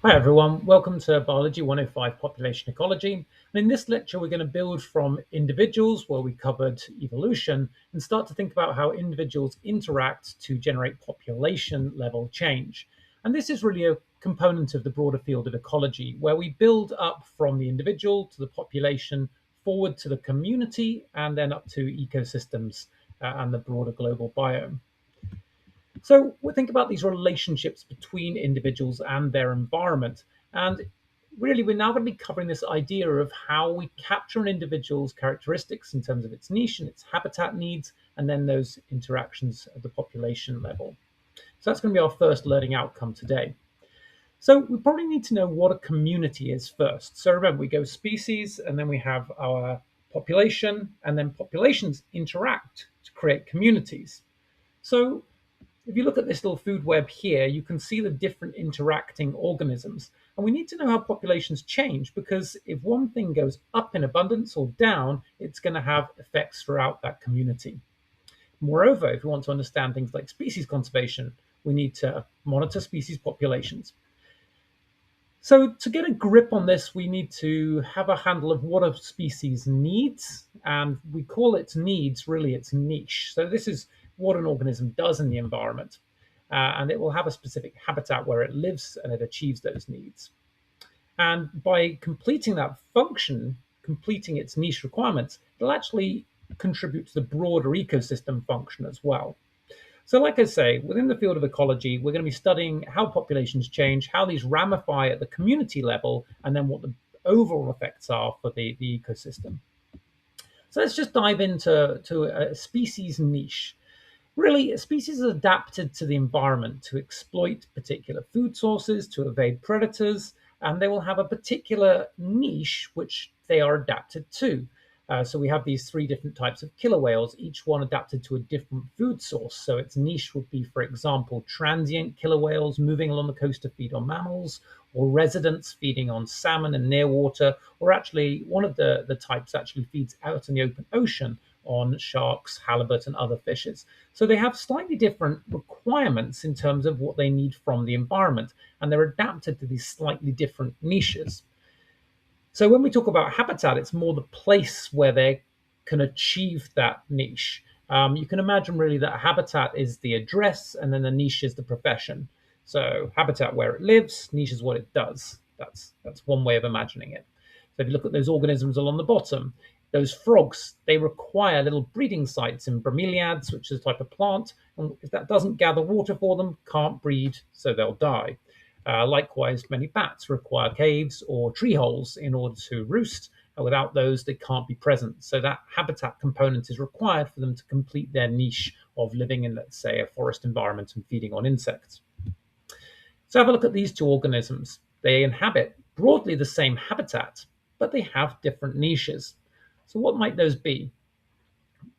Hi everyone, welcome to Biology 105 Population Ecology. And in this lecture, we're going to build from individuals, where we covered evolution, and start to think about how individuals interact to generate population level change. And this is really a component of the broader field of ecology, where we build up from the individual to the population, forward to the community, and then up to ecosystems and the broader global biome. So we think about these relationships between individuals and their environment. And really, we're now going to be covering this idea of how we capture an individual's characteristics in terms of its niche and its habitat needs, and then those interactions at the population level. So that's going to be our first learning outcome today. So we probably need to know what a community is first. So remember, we go species, and then we have our population, and then populations interact to create communities. So if you look at this little food web here, you can see the different interacting organisms. And we need to know how populations change, because if one thing goes up in abundance or down, it's going to have effects throughout that community. Moreover, if we want to understand things like species conservation, we need to monitor species populations. So to get a grip on this, we need to have a handle of what a species needs, and we call its needs really its niche. So this is what an organism does in the environment, and it will have a specific habitat where it lives and it achieves those needs. And by completing that function, completing its niche requirements, it'll actually contribute to the broader ecosystem function as well. So, like I say, within the field of ecology, we're going to be studying how populations change, how these ramify at the community level, and then what the overall effects are for the ecosystem. So let's just dive into a species niche. Really, a species is adapted to the environment to exploit particular food sources, to evade predators, and they will have a particular niche which they are adapted to. So we have these three different types of killer whales, each one adapted to a different food source. So its niche would be, for example, transient killer whales moving along the coast to feed on mammals, or residents feeding on salmon and near water, or actually one of the types actually feeds out in the open ocean on sharks, halibut, and other fishes. So they have slightly different requirements in terms of what they need from the environment, and they're adapted to these slightly different niches. So when we talk about habitat, it's more the place where they can achieve that niche. You can imagine really that habitat is the address, and then the niche is the profession. So habitat where it lives, niche is what it does. That's one way of imagining it. So if you look at those organisms along the bottom, those frogs, they require little breeding sites in bromeliads, which is a type of plant. And if that doesn't gather water for them, can't breed, so they'll die. Likewise, many bats require caves or tree holes in order to roost. And without those, they can't be present. So that habitat component is required for them to complete their niche of living in, let's say, a forest environment and feeding on insects. So have a look at these two organisms. They inhabit broadly the same habitat, but they have different niches. So what might those be?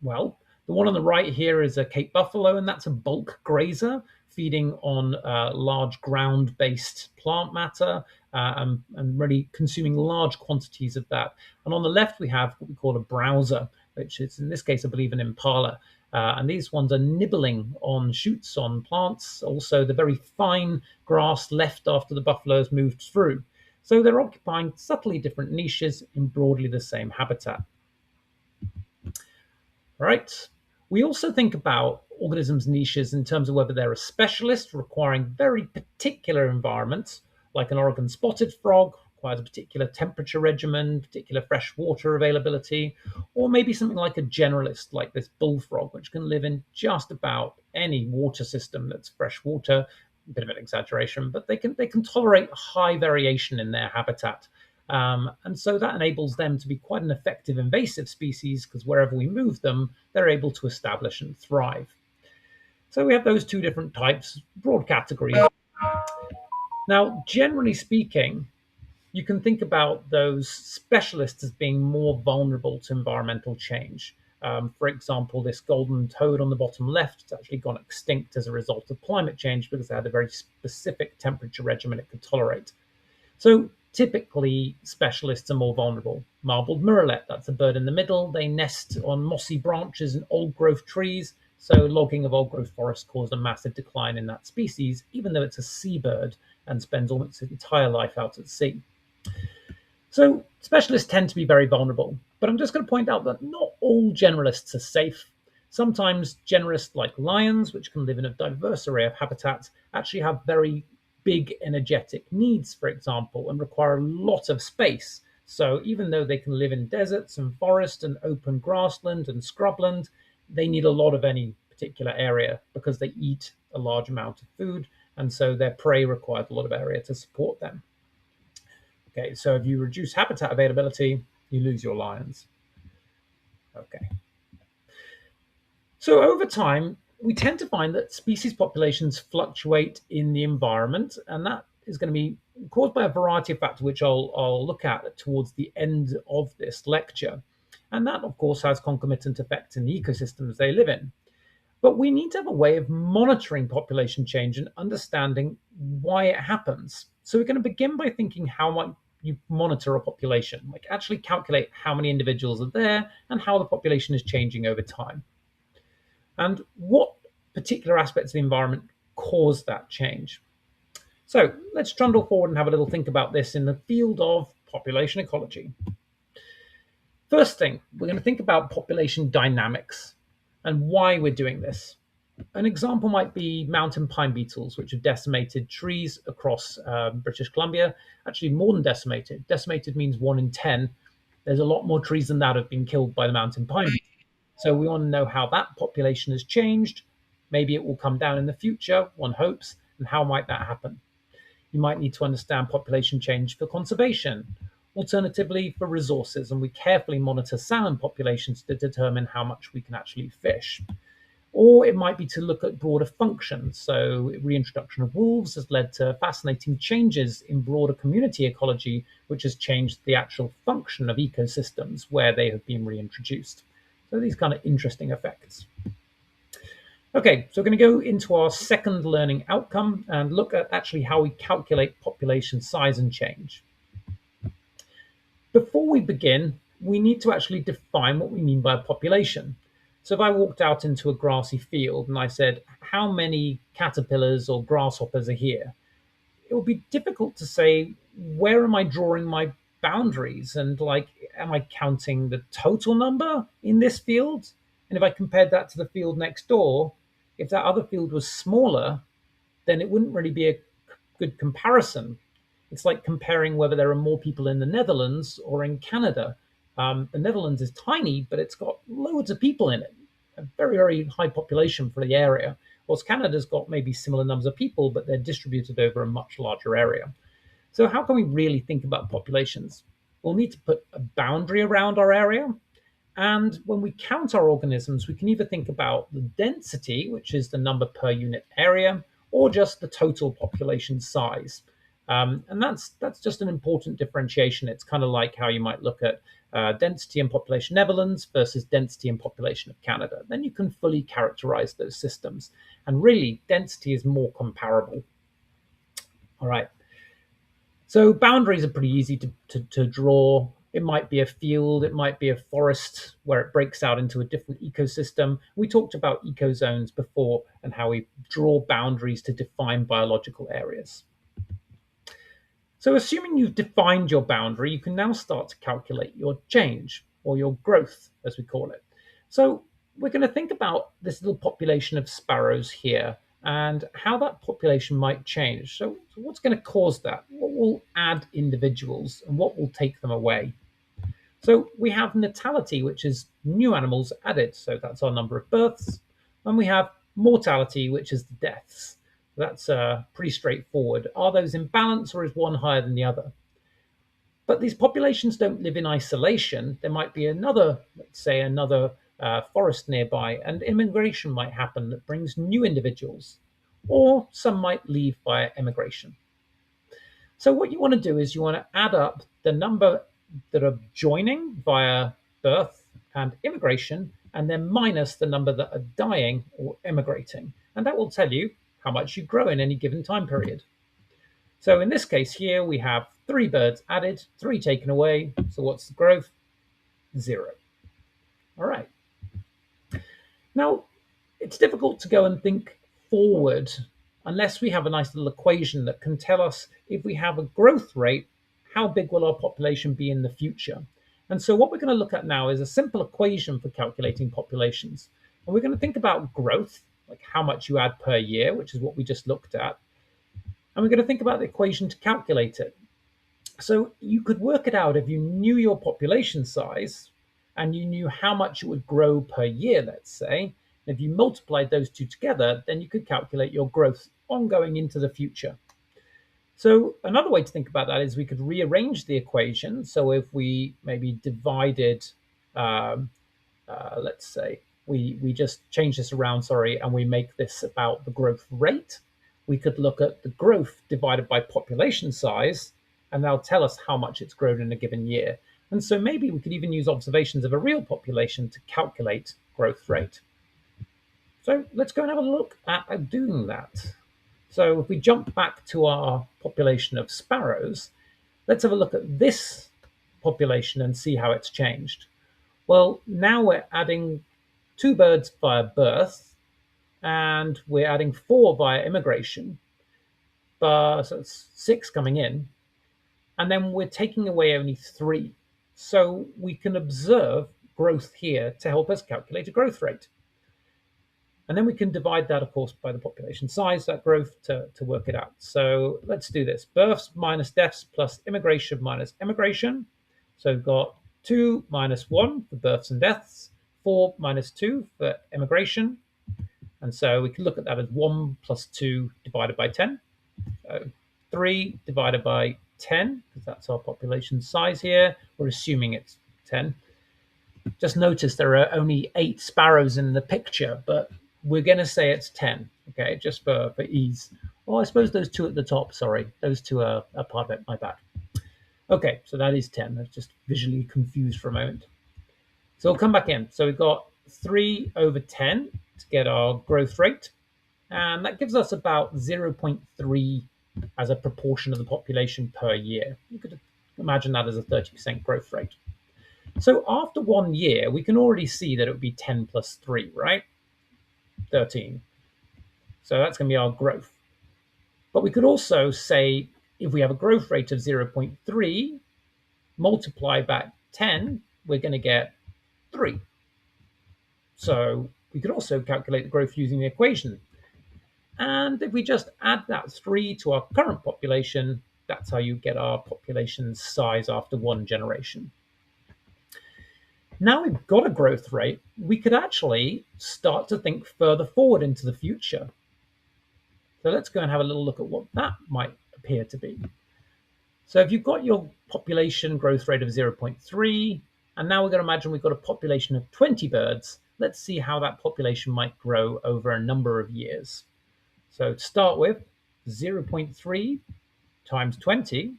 Well, the one on the right here is a Cape buffalo, and that's a bulk grazer feeding on large ground-based plant matter and really consuming large quantities of that. And on the left, we have what we call a browser, which is in this case, I believe, an impala. And these ones are nibbling on shoots on plants, also the very fine grass left after the buffaloes moved through. So they're occupying subtly different niches in broadly the same habitat. Right? We also think about organisms' niches in terms of whether they're a specialist requiring very particular environments, like an Oregon spotted frog requires a particular temperature regimen, particular fresh water availability, or maybe something like a generalist, like this bullfrog, which can live in just about any water system that's fresh water. A bit of an exaggeration, but they can tolerate high variation in their habitat. And so that enables them to be quite an effective invasive species, because wherever we move them, they're able to establish and thrive. So we have those two different types, broad categories. Now, generally speaking, you can think about those specialists as being more vulnerable to environmental change. For example, this golden toad on the bottom left has actually gone extinct as a result of climate change because it had a very specific temperature regimen it could tolerate. So typically, specialists are more vulnerable. Marbled murrelet, that's a bird in the middle. They nest on mossy branches and old growth trees. So logging of old-growth forest caused a massive decline in that species, even though it's a seabird and spends almost its entire life out at sea. So specialists tend to be very vulnerable, but I'm just going to point out that not all generalists are safe. Sometimes generalists like lions, which can live in a diverse array of habitats, actually have very big energetic needs, for example, and require a lot of space. So even though they can live in deserts and forest and open grassland and scrubland, they need a lot of any particular area because they eat a large amount of food, and so their prey requires a lot of area to support them. Okay, so if you reduce habitat availability, you lose your lions. Okay. So over time, we tend to find that species populations fluctuate in the environment, and that is going to be caused by a variety of factors, which I'll look at towards the end of this lecture. And that, of course, has concomitant effects in the ecosystems they live in. But we need to have a way of monitoring population change and understanding why it happens. So we're going to begin by thinking how might you monitor a population, like actually calculate how many individuals are there and how the population is changing over time. And what particular aspects of the environment cause that change. So let's trundle forward and have a little think about this in the field of population ecology. First thing, we're going to think about population dynamics and why we're doing this. An example might be mountain pine beetles, which have decimated trees across British Columbia. Actually, more than decimated. Decimated means 1 in 10. There's a lot more trees than that have been killed by the mountain pine beetle. So we want to know how that population has changed. Maybe it will come down in the future, one hopes, and how might that happen? You might need to understand population change for conservation, alternatively for resources, and we carefully monitor salmon populations to determine how much we can actually fish. Or it might be to look at broader functions. So reintroduction of wolves has led to fascinating changes in broader community ecology, which has changed the actual function of ecosystems where they have been reintroduced. So these kind of interesting effects. Okay, so we're going to go into our second learning outcome and look at actually how we calculate population size and change. Before we begin, we need to actually define what we mean by a population. So if I walked out into a grassy field and I said, how many caterpillars or grasshoppers are here? It would be difficult to say, where am I drawing my boundaries? And like, am I counting the total number in this field? And if I compared that to the field next door, if that other field was smaller, then it wouldn't really be a good comparison. It's like comparing whether there are more people in the Netherlands or in Canada. The Netherlands is tiny, but it's got loads of people in it, a very, very high population for the area. Whilst Canada's got maybe similar numbers of people, but they're distributed over a much larger area. So how can we really think about populations? We'll need to put a boundary around our area. And when we count our organisms, we can either think about the density, which is the number per unit area, or just the total population size. And that's just an important differentiation. It's kind of like how you might look at density and population Netherlands versus density and population of Canada. Then you can fully characterize those systems. And really, density is more comparable. All right. So boundaries are pretty easy to draw. It might be a field, it might be a forest where it breaks out into a different ecosystem. We talked about ecozones before and how we draw boundaries to define biological areas. So assuming you've defined your boundary, you can now start to calculate your change, or your growth, as we call it. So we're going to think about this little population of sparrows here and how that population might change. So what's going to cause that? What will add individuals and what will take them away? So we have natality, which is new animals added. So that's our number of births. And we have mortality, which is the deaths. That's pretty straightforward. Are those in balance or is one higher than the other? But these populations don't live in isolation. There might be another, let's say, another forest nearby, and immigration might happen that brings new individuals, or some might leave via emigration. So what you want to do is you want to add up the number that are joining via birth and immigration, and then minus the number that are dying or emigrating. And that will tell you how much you grow in any given time period. So in this case here, we have 3 birds added, 3 taken away. So what's the growth? 0. All right. Now, It's difficult to go and think forward unless we have a nice little equation that can tell us if we have a growth rate, how big will our population be in the future? And so what we're going to look at now is a simple equation for calculating populations. And we're going to think about growth, like how much you add per year, which is what we just looked at. And we're going to think about the equation to calculate it. So you could work it out if you knew your population size and you knew how much it would grow per year, let's say. And if you multiplied those two together, then you could calculate your growth ongoing into the future. So another way to think about that is we could rearrange the equation. So if we maybe divided, let's say, we just change this around, sorry, and we make this about the growth rate, we could look at the growth divided by population size, and that'll tell us how much it's grown in a given year. And so maybe we could even use observations of a real population to calculate growth rate. So let's go and have a look at doing that. So if we jump back to our population of sparrows, let's have a look at this population and see how it's changed. Well, now we're adding 2 birds via birth, and we're adding 4 via immigration, but so it's 6 coming in, and then we're taking away only 3. So we can observe growth here to help us calculate a growth rate. And then we can divide that, of course, by the population size, that growth, to work it out. So let's do this. Births minus deaths plus immigration minus emigration. So we've got 2 minus 1 for births and deaths, 4 minus 2 for immigration. And so we can look at that as 1 plus 2 divided by 10. So 3 divided by 10, because that's our population size here. We're assuming it's 10. Just notice there are only 8 sparrows in the picture, but we're going to say it's 10, okay, just for ease. Well, I suppose those 2 at the top, sorry, those 2 are part of it, my bad. Okay, so that is 10. I was just visually confused for a moment. So we'll come back in. So we've got 3 over 10 to get our growth rate, and that gives us about 0.3 as a proportion of the population per year. You could imagine that as a 30% growth rate. So after 1 year, we can already see that it would be 10 plus 3, right? 13. So that's going to be our growth. But we could also say if we have a growth rate of 0.3, multiply back 10, we're going to get 3. So we could also calculate the growth using the equation. And if we just add that 3 to our current population, that's how you get our population size after 1 generation. Now we've got a growth rate, we could actually start to think further forward into the future. So let's go and have a little look at what that might appear to be. So if you've got your population growth rate of 0.3, and now we're going to imagine we've got a population of 20 birds, let's see how that population might grow over a number of years. So to start with, 0.3 times 20,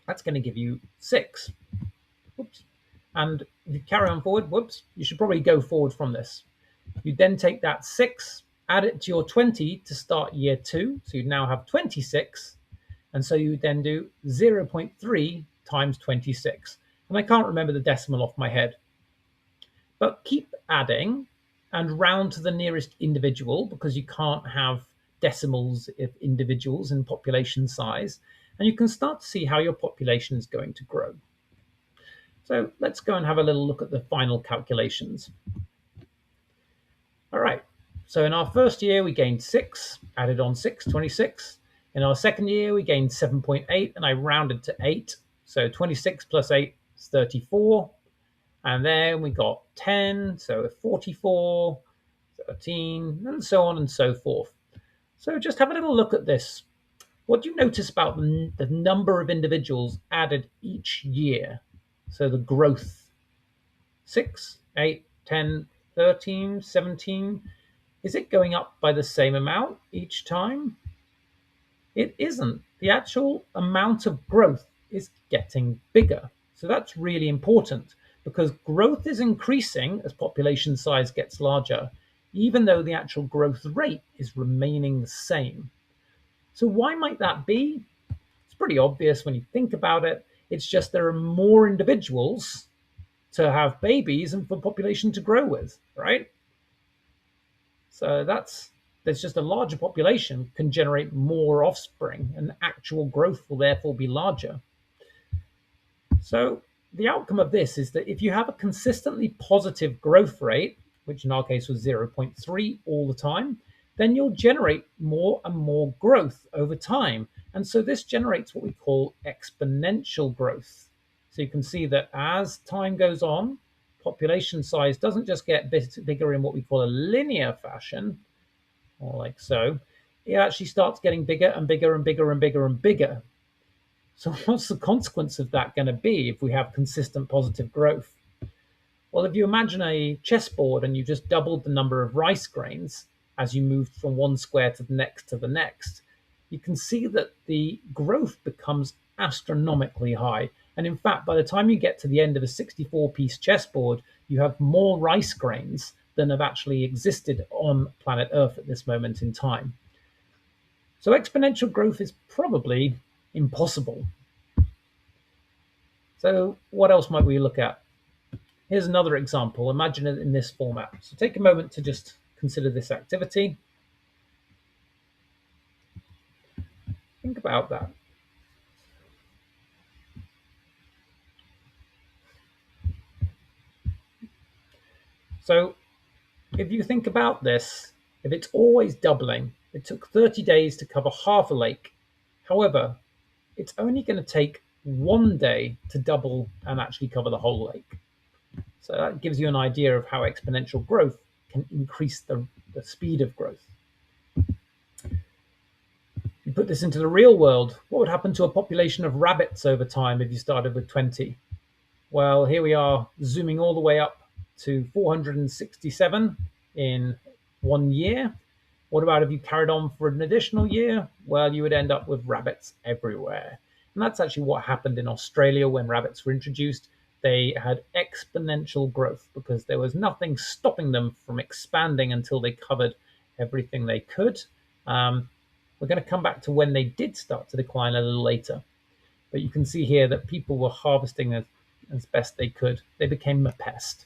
that's going to give you 6. Oops. And if you carry on forward, whoops, you should probably go forward from this. You then take that 6, add it to your 20 to start year 2. So you now have 26. And so you then do 0.3 times 26. And I can't remember the decimal off my head. But keep adding and round to the nearest individual, because you can't have decimals of individuals in population size. And you can start to see how your population is going to grow. So let's go and have a little look at the final calculations. All right, so in our first year, we gained 6, added on 6, 26. In our second year, we gained 7.8, and I rounded to 8. So 26 plus 8 is 34. And then we got 10, so 44, 13, and so on and so forth. So just have a little look at this. What do you notice about the number of individuals added each year? So the growth, 6, 8, 10, 13, 17. Is it going up by the same amount each time? It isn't. The actual amount of growth is getting bigger. So that's really important, because growth is increasing as population size gets larger, even though the actual growth rate is remaining the same. So why might that be? It's pretty obvious when you think about it. It's just there are more individuals to have babies and for population to grow with, right? So there's just a larger population can generate more offspring, and actual growth will therefore be larger. So the outcome of this is that if you have a consistently positive growth rate, which in our case was 0.3 all the time, then you'll generate more and more growth over time. And so this generates what we call exponential growth. So you can see that as time goes on, population size doesn't just get bigger in what we call a linear fashion, or like so. It actually starts getting bigger and bigger and bigger and bigger and bigger. So what's the consequence of that going to be if we have consistent positive growth? Well, if you imagine a chessboard and you just doubled the number of rice grains as you moved from one square to the next, you can see that the growth becomes astronomically high. And in fact, by the time you get to the end of a 64-piece chessboard, you have more rice grains than have actually existed on planet Earth at this moment in time. So exponential growth is probably impossible. So what else might we look at? Here's another example. Imagine it in this format. So take a moment to just consider this activity. Think about that. So if you think about this, if it's always doubling, it took 30 days to cover half a lake. However, it's only going to take 1 day to double and actually cover the whole lake. So that gives you an idea of how exponential growth can increase the speed of growth. You put this into the real world, what would happen to a population of rabbits over time if you started with 20? Well, here we are zooming all the way up to 467 in 1 year. What about if you carried on for an additional year? Well, you would end up with rabbits everywhere. And that's actually what happened in Australia when rabbits were introduced. They had exponential growth because there was nothing stopping them from expanding until they covered everything they could. We're going to come back to when they did start to decline a little later. But you can see here that people were harvesting as best they could. They became a pest.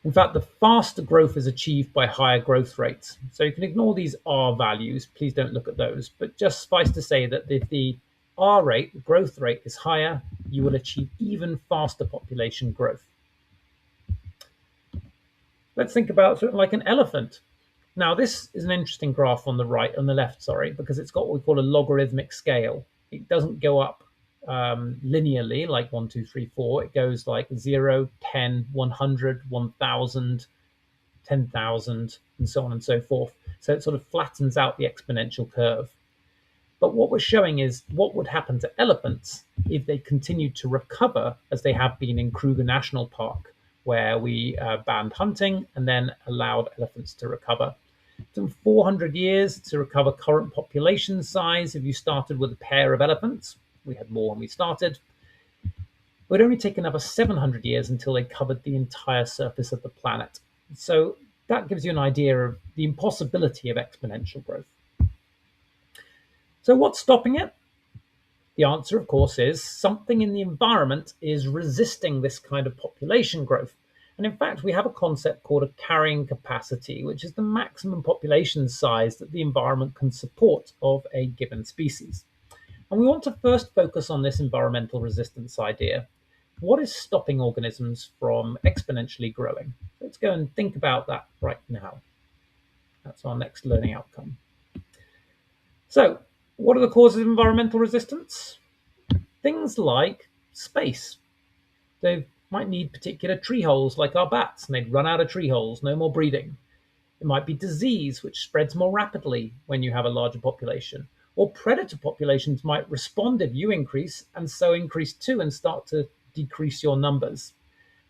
In fact, the faster growth is achieved by higher growth rates. So you can ignore these R values. Please don't look at those. But just suffice to say that if the R rate, the growth rate, is higher, you will achieve even faster population growth. Let's think about something like an elephant. Now, this is an interesting graph on the left, because it's got what we call a logarithmic scale. It doesn't go up linearly like 1, 2, 3, 4. It goes like 0, 10, 100, 1000, 10,000, and so on and so forth. So it sort of flattens out the exponential curve. But what we're showing is what would happen to elephants if they continued to recover as they have been in Kruger National Park, where we banned hunting and then allowed elephants to recover. It took 400 years to recover current population size. If you started with a pair of elephants, we had more when we started. It would only take another 700 years until they covered the entire surface of the planet. So that gives you an idea of the impossibility of exponential growth. So what's stopping it? The answer, of course, is something in the environment is resisting this kind of population growth. And in fact, we have a concept called a carrying capacity, which is the maximum population size that the environment can support of a given species. And we want to first focus on this environmental resistance idea. What is stopping organisms from exponentially growing? Let's go and think about that right now. That's our next learning outcome. So, what are the causes of environmental resistance? Things like space. They might need particular tree holes like our bats, and they'd run out of tree holes, no more breeding. It might be disease, which spreads more rapidly when you have a larger population. Or predator populations might respond if you increase, and so increase too and start to decrease your numbers.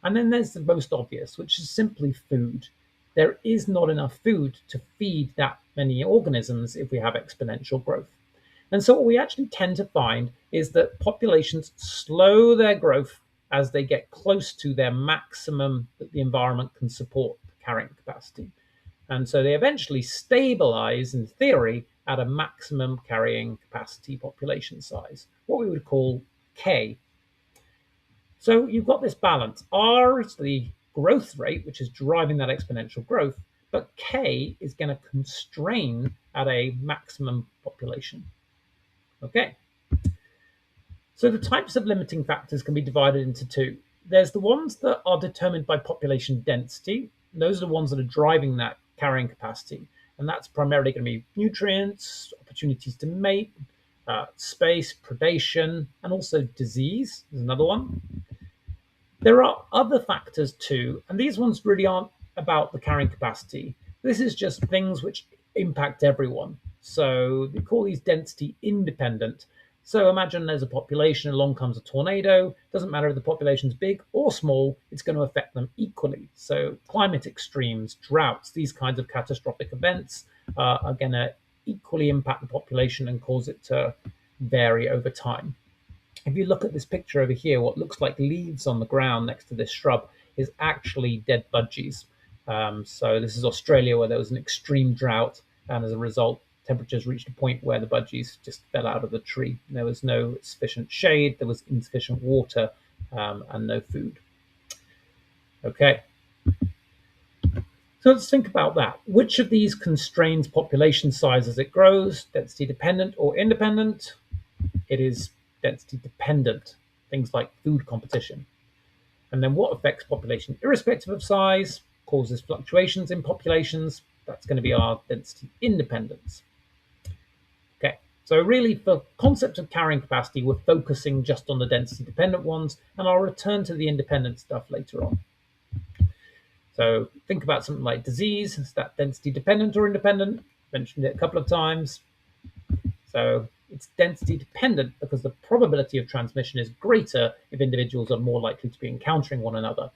And then there's the most obvious, which is simply food. There is not enough food to feed that many organisms if we have exponential growth. And so what we actually tend to find is that populations slow their growth as they get close to their maximum that the environment can support the carrying capacity. And so they eventually stabilize, in theory, at a maximum carrying capacity population size, what we would call K. So you've got this balance. R is the growth rate, which is driving that exponential growth, but K is going to constrain at a maximum population. Okay. So the types of limiting factors can be divided into two. There's the ones that are determined by population density. Those are the ones that are driving that carrying capacity. And that's primarily going to be nutrients, opportunities to mate, space, predation, and also disease is another one. There are other factors too, and these ones really aren't about the carrying capacity. This is just things which impact everyone. So we call these density independent. So imagine there's a population, along comes a tornado. Doesn't matter if the population's big or small, it's going to affect them equally. So climate extremes, droughts, these kinds of catastrophic events are going to equally impact the population and cause it to vary over time. If you look at this picture over here, what looks like leaves on the ground next to this shrub is actually dead budgies. So this is Australia, where there was an extreme drought, and as a result, temperatures reached a point where the budgies just fell out of the tree. There was no sufficient shade, there was insufficient water, and no food. Okay. So let's think about that. Which of these constrains population size as it grows? Density dependent or independent? It is density dependent, things like food competition. And then what affects population irrespective of size, causes fluctuations in populations? That's going to be our density independence. Okay, so really for concept of carrying capacity, we're focusing just on the density dependent ones, and I'll return to the independent stuff later on. So think about something like disease. Is that density dependent or independent? Mentioned it a couple of times. So it's density dependent because the probability of transmission is greater if individuals are more likely to be encountering one another.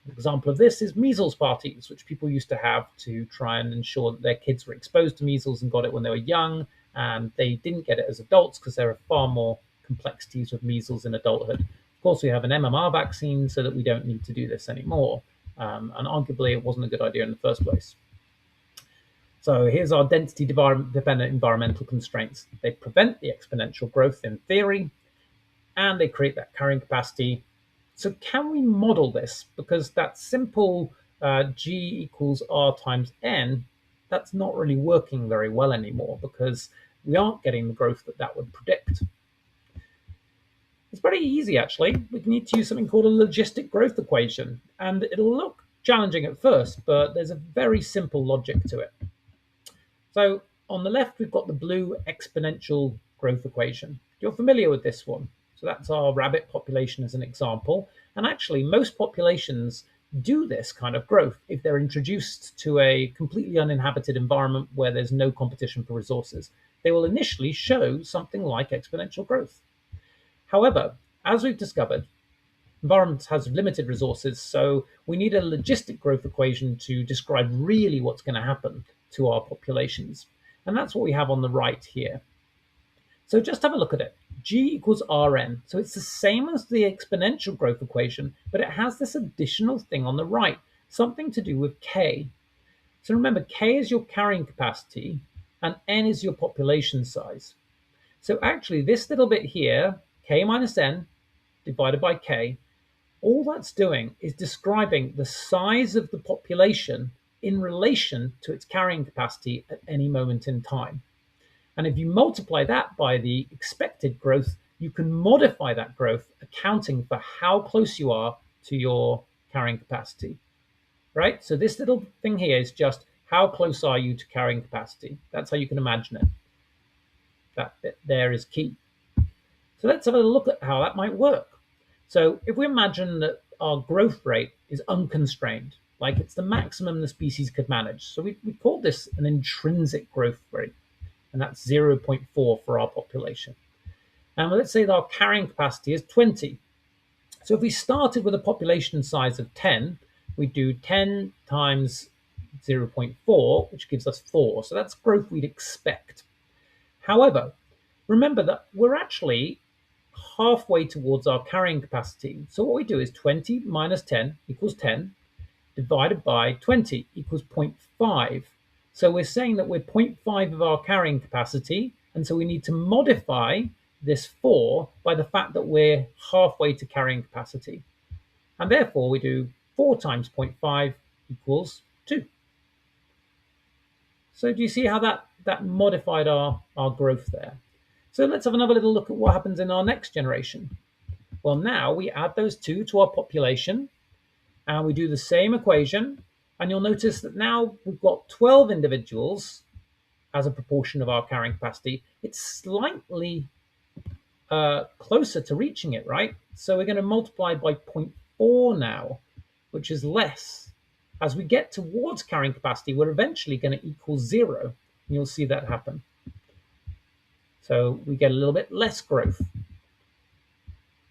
An example of this is measles parties, which people used to have to try and ensure that their kids were exposed to measles and got it when they were young, and they didn't get it as adults because there are far more complexities with measles in adulthood. Of course, we have an MMR vaccine so that we don't need to do this anymore, and arguably it wasn't a good idea in the first place. So here's our density-dependent environmental constraints. They prevent the exponential growth in theory, and they create that carrying capacity. So can we model this? Because that simple G equals R times N, that's not really working very well anymore because we aren't getting the growth that that would predict. It's pretty easy, actually. We need to use something called a logistic growth equation, and it'll look challenging at first, but there's a very simple logic to it. So on the left, we've got the blue exponential growth equation. You're familiar with this one. So that's our rabbit population as an example. And actually, most populations do this kind of growth if they're introduced to a completely uninhabited environment where there's no competition for resources. They will initially show something like exponential growth. However, as we've discovered, environments has limited resources, so we need a logistic growth equation to describe really what's going to happen to our populations. And that's what we have on the right here. So just have a look at it. G equals Rn. So it's the same as the exponential growth equation, but it has this additional thing on the right, something to do with K. So remember, K is your carrying capacity and N is your population size. So actually this little bit here, K minus N divided by K, all that's doing is describing the size of the population in relation to its carrying capacity at any moment in time. And if you multiply that by the expected growth, you can modify that growth, accounting for how close you are to your carrying capacity, right? So this little thing here is just how close are you to carrying capacity? That's how you can imagine it. That bit there is key. So let's have a look at how that might work. So if we imagine that our growth rate is unconstrained, like it's the maximum the species could manage. So we call this an intrinsic growth rate, and that's 0.4 for our population. And let's say that our carrying capacity is 20. So if we started with a population size of 10, we do 10 times 0.4, which gives us 4. So that's growth we'd expect. However, remember that we're actually halfway towards our carrying capacity. So what we do is 20 minus 10 equals 10, divided by 20 equals 0.5. So we're saying that we're 0.5 of our carrying capacity, and so we need to modify this 4 by the fact that we're halfway to carrying capacity. And therefore we do 4 times 0.5 equals 2. So do you see how that modified our growth there? So let's have another little look at what happens in our next generation. Well, now we add those two to our population and we do the same equation. And you'll notice that now we've got 12 individuals as a proportion of our carrying capacity. It's slightly closer to reaching it, right? So we're going to multiply by 0.4 now, which is less. As we get towards carrying capacity, we're eventually going to equal 0. And you'll see that happen. So we get a little bit less growth.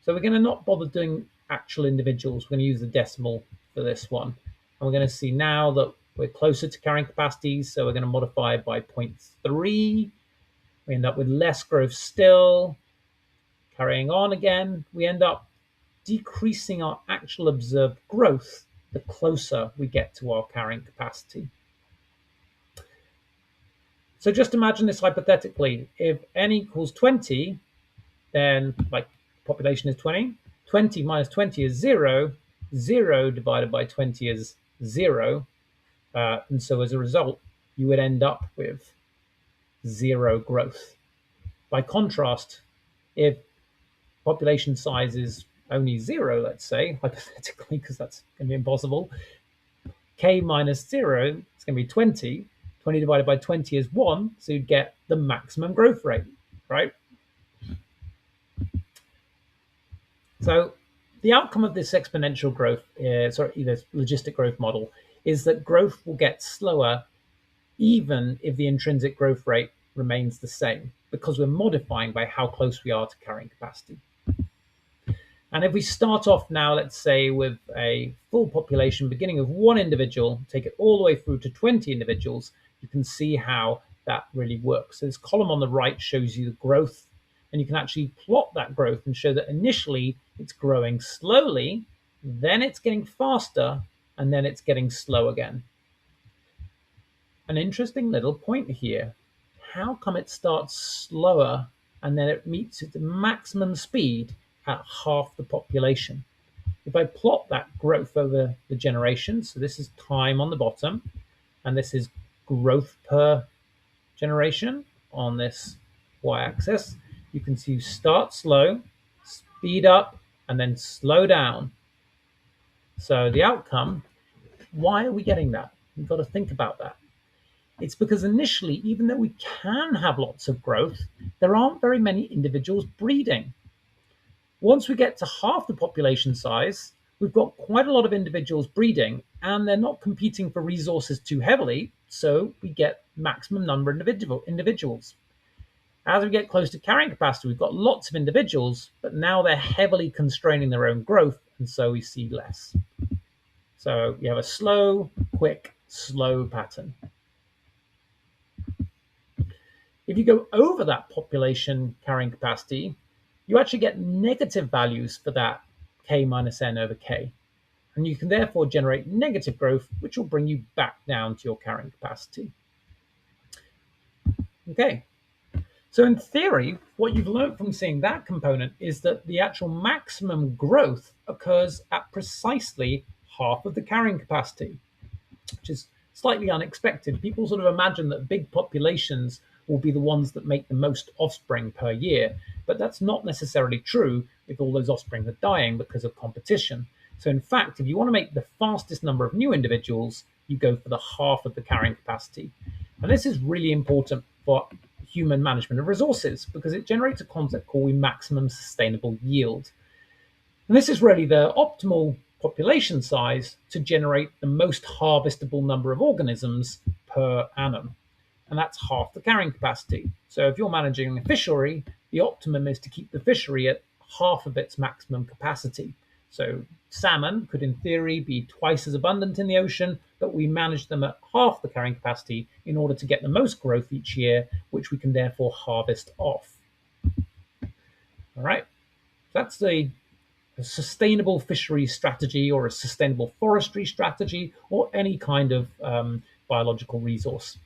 So we're going to not bother doing actual individuals. We're going to use the decimal for this one. And we're going to see now that we're closer to carrying capacity, so we're going to modify by 0.3. We end up with less growth still. Carrying on again, we end up decreasing our actual observed growth the closer we get to our carrying capacity. So just imagine this hypothetically. If n equals 20, then like population is 20. 20 minus 20 is 0. 0 divided by 20 is 0. And so as a result, you would end up with 0 growth. By contrast, if population size is only 0, let's say, hypothetically, because that's going to be impossible, k minus 0 is going to be 20. 20 divided by 20 is 1, so you'd get the maximum growth rate, right? So the outcome of this exponential growth, this logistic growth model, is that growth will get slower even if the intrinsic growth rate remains the same, because we're modifying by how close we are to carrying capacity. And if we start off now, let's say, with a full population beginning of 1 individual, take it all the way through to 20 individuals, you can see how that really works. So this column on the right shows you the growth, and you can actually plot that growth and show that initially it's growing slowly, then it's getting faster, and then it's getting slow again. An interesting little point here. How come it starts slower and then it meets its maximum speed at half the population? If I plot that growth over the generations, so this is time on the bottom, and this is growth per generation on this y-axis, you can see you start slow, speed up, and then slow down. So the outcome, why are we getting that? We've got to think about that. It's because initially, even though we can have lots of growth, there aren't very many individuals breeding. Once we get to half the population size, we've got quite a lot of individuals breeding, and they're not competing for resources too heavily, so we get maximum number of individuals. As we get close to carrying capacity, we've got lots of individuals, but now they're heavily constraining their own growth, and so we see less. So you have a slow, quick, slow pattern. If you go over that population carrying capacity, you actually get negative values for that k minus n over k. And you can therefore generate negative growth, which will bring you back down to your carrying capacity. Okay, so in theory, what you've learned from seeing that component is that the actual maximum growth occurs at precisely half of the carrying capacity, which is slightly unexpected. People sort of imagine that big populations will be the ones that make the most offspring per year, but that's not necessarily true if all those offspring are dying because of competition. So in fact, if you want to make the fastest number of new individuals, you go for the half of the carrying capacity. And this is really important for human management of resources because it generates a concept called maximum sustainable yield. And this is really the optimal population size to generate the most harvestable number of organisms per annum. And that's half the carrying capacity. So if you're managing a fishery, the optimum is to keep the fishery at half of its maximum capacity. So salmon could, in theory, be twice as abundant in the ocean, but we manage them at half the carrying capacity in order to get the most growth each year, which we can therefore harvest off. All right, that's a sustainable fishery strategy or a sustainable forestry strategy or any kind of biological resource.